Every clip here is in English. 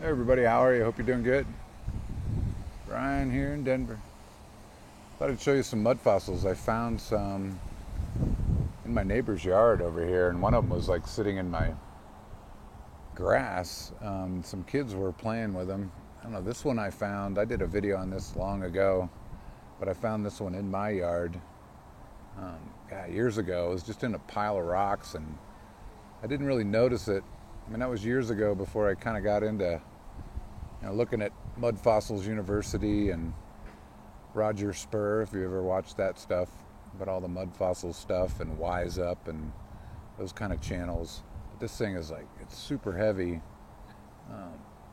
Hey everybody, how are you? Hope you're doing good. Brian here in Denver. Thought I'd show you some mud fossils. I found some in my neighbor's yard over here, and one of them was like sitting in my grass. Some kids were playing with them. I don't know, this one I found, I did a video on this long ago, but I found this one in my yard years ago. It was just in a pile of rocks, and I didn't really notice it. I mean, that was years ago before I kind of got into looking at Mud Fossils University and Roger Spur, if you ever watched that stuff, about all the mud fossil stuff and Wise Up and those kind of channels. But this thing is like, it's super heavy.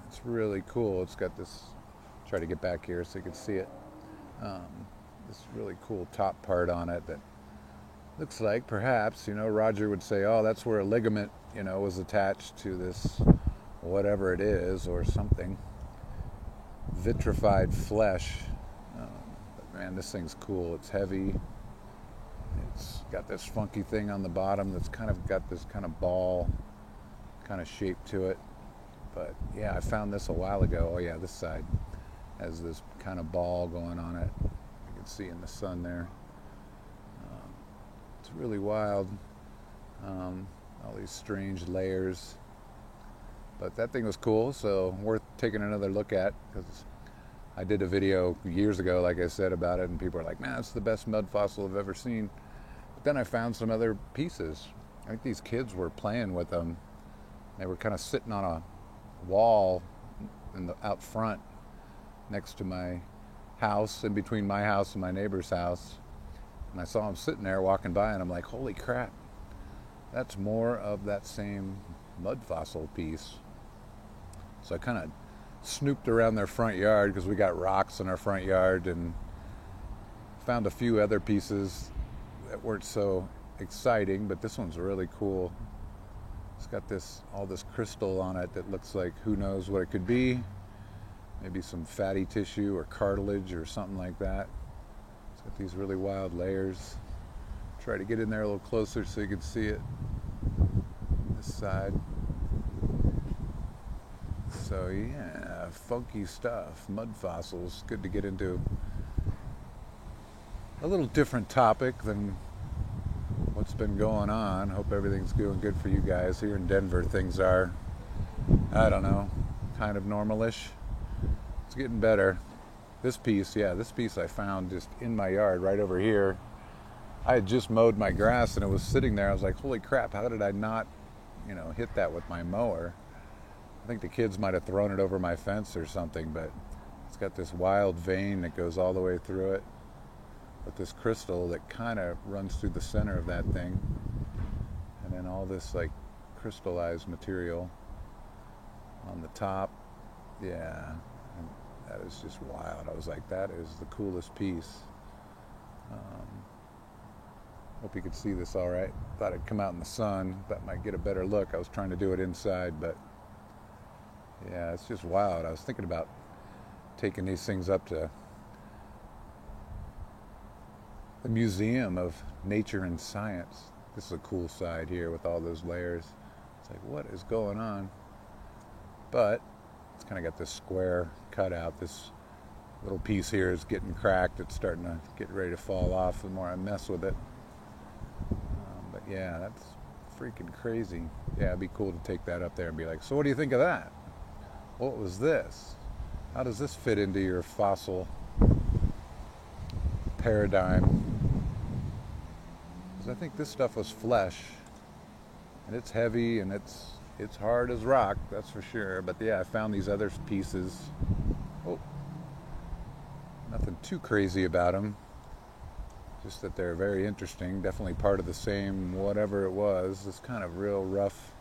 It's really cool. It's got this, try to get back here so you can see it. This really cool top part on it that looks like perhaps, Roger would say, oh, that's where a ligament, was attached to this, whatever it is, or something. Vitrified flesh. But man, this thing's cool. It's heavy. It's got this funky thing on the bottom that's kind of got this kind of ball kind of shape to it. But yeah, I found this a while ago. Oh yeah, this side has this kind of ball going on it. You can see in the sun there. It's really wild. All these strange layers. But that thing was cool, so worth taking another look at, because I did a video years ago, like I said, about it, and people are like, man, it's the best mud fossil I've ever seen. But then I found some other pieces. I think these kids were playing with them. They were kind of sitting on a wall out front next to my house, in between my house and my neighbor's house. And I saw them sitting there walking by, and I'm like, holy crap, that's more of that same mud fossil piece. So I kind of snooped around their front yard, because we got rocks in our front yard, and found a few other pieces that weren't so exciting, but this one's really cool. It's got all this crystal on it that looks like, who knows what it could be. Maybe some fatty tissue or cartilage or something like that. It's got these really wild layers. Try to get in there a little closer so you can see it. This side. So yeah, funky stuff, mud fossils. Good to get into a little different topic than what's been going on. Hope everything's going good for you guys. Here in Denver, things are, I don't know, kind of normalish. It's getting better. This piece I found just in my yard right over here. I had just mowed my grass and it was sitting there. I was like, holy crap, how did I not, hit that with my mower? I think the kids might have thrown it over my fence or something, but it's got this wild vein that goes all the way through it with this crystal that kind of runs through the center of that thing. And then all this like crystallized material on the top. Yeah, and that is just wild. I was like, that is the coolest piece. Hope you could see this all right. Thought I'd come out in the sun. That might get a better look. I was trying to do it inside, but yeah, it's just wild. I was thinking about taking these things up to the Museum of Nature and Science. This is a cool side here with all those layers. It's like, what is going on? But it's kind of got this square cutout. This little piece here is getting cracked. It's starting to get ready to fall off the more I mess with it. But yeah, that's freaking crazy. Yeah, it'd be cool to take that up there and be like, so what do you think of that? What was this? How does this fit into your fossil paradigm? Because I think this stuff was flesh, and it's heavy, and it's hard as rock, that's for sure. But yeah, I found these other pieces. Oh, nothing too crazy about them. Just that they're very interesting. Definitely part of the same whatever it was. It's kind of real rough.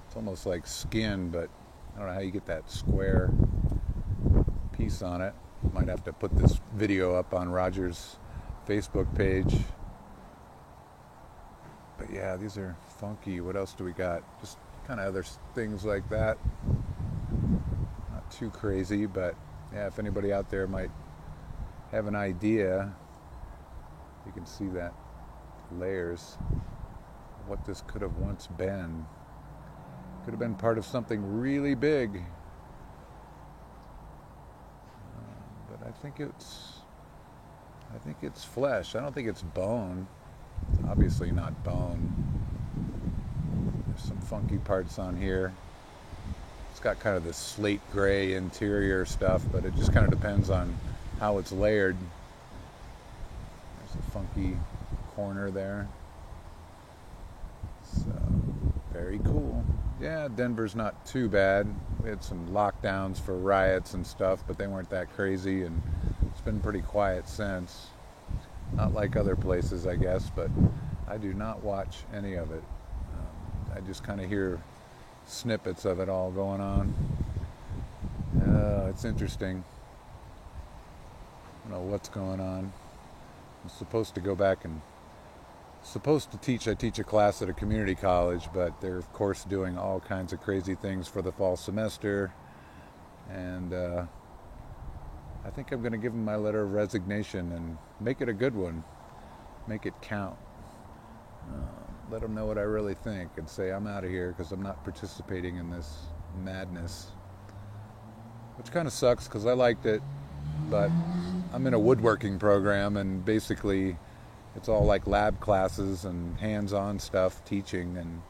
It's almost like skin, but I don't know how you get that square piece on it. Might have to put this video up on Roger's Facebook page. But yeah, these are funky. What else do we got? Just kind of other things like that. Not too crazy, but yeah, if anybody out there might have an idea, you can see that layers of what this could have once been. Could have been part of something really big. I think it's flesh. I don't think it's bone. It's obviously not bone. There's some funky parts on here. It's got kind of this slate gray interior stuff, but it just kind of depends on how it's layered. There's a funky corner there. So, very cool. Yeah, Denver's not too bad. We had some lockdowns for riots and stuff, but they weren't that crazy, and it's been pretty quiet since. Not like other places, I guess, but I do not watch any of it. I just kind of hear snippets of it all going on. It's interesting. I don't know what's going on. I'm supposed to go back and I teach a class at a community college, but they're of course doing all kinds of crazy things for the fall semester, and I think I'm going to give them my letter of resignation and make it a good one, make it count, let them know what I really think and say I'm out of here because I'm not participating in this madness, which kind of sucks because I liked it, but I'm in a woodworking program and basically it's all like lab classes and hands-on stuff, teaching, and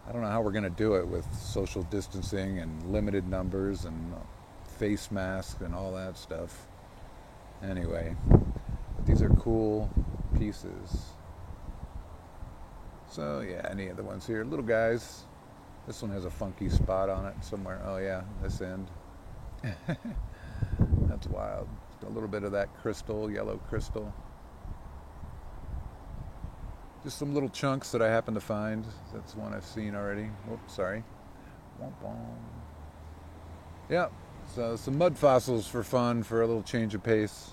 I don't know how we're going to do it with social distancing and limited numbers and face masks and all that stuff. Anyway, but these are cool pieces. So yeah, any of the ones here, little guys. This one has a funky spot on it somewhere. Oh yeah, this end. That's wild. A little bit of that crystal, yellow crystal. Just some little chunks that I happen to find. That's one I've seen already. Oops, sorry. Yeah, so some mud fossils for fun, for a little change of pace.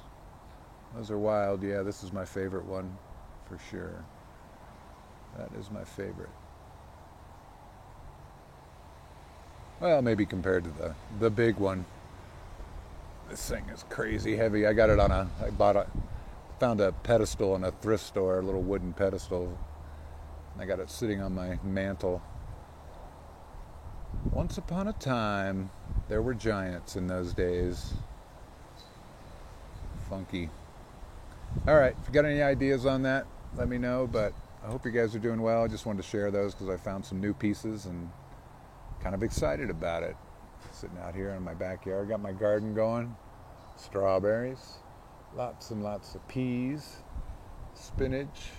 Those are wild. Yeah, this is my favorite one for sure. That is my favorite. Well, maybe compared to the big one. This thing is crazy heavy. I got it on found a pedestal in a thrift store, a little wooden pedestal. I got it sitting on my mantle. Once upon a time, there were giants in those days. Funky. All right, if you got any ideas on that, let me know, but I hope you guys are doing well. I just wanted to share those because I found some new pieces and kind of excited about it. Sitting out here in my backyard, got my garden going. Strawberries. Lots and lots of peas, spinach,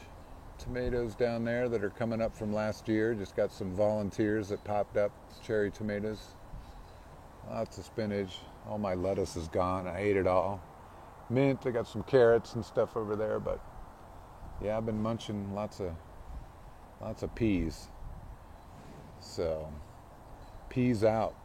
tomatoes down there that are coming up from last year. Just got some volunteers that popped up, cherry tomatoes. Lots of spinach. All my lettuce is gone. I ate it all. Mint, I got some carrots and stuff over there, but yeah, I've been munching lots of peas. So, peas out.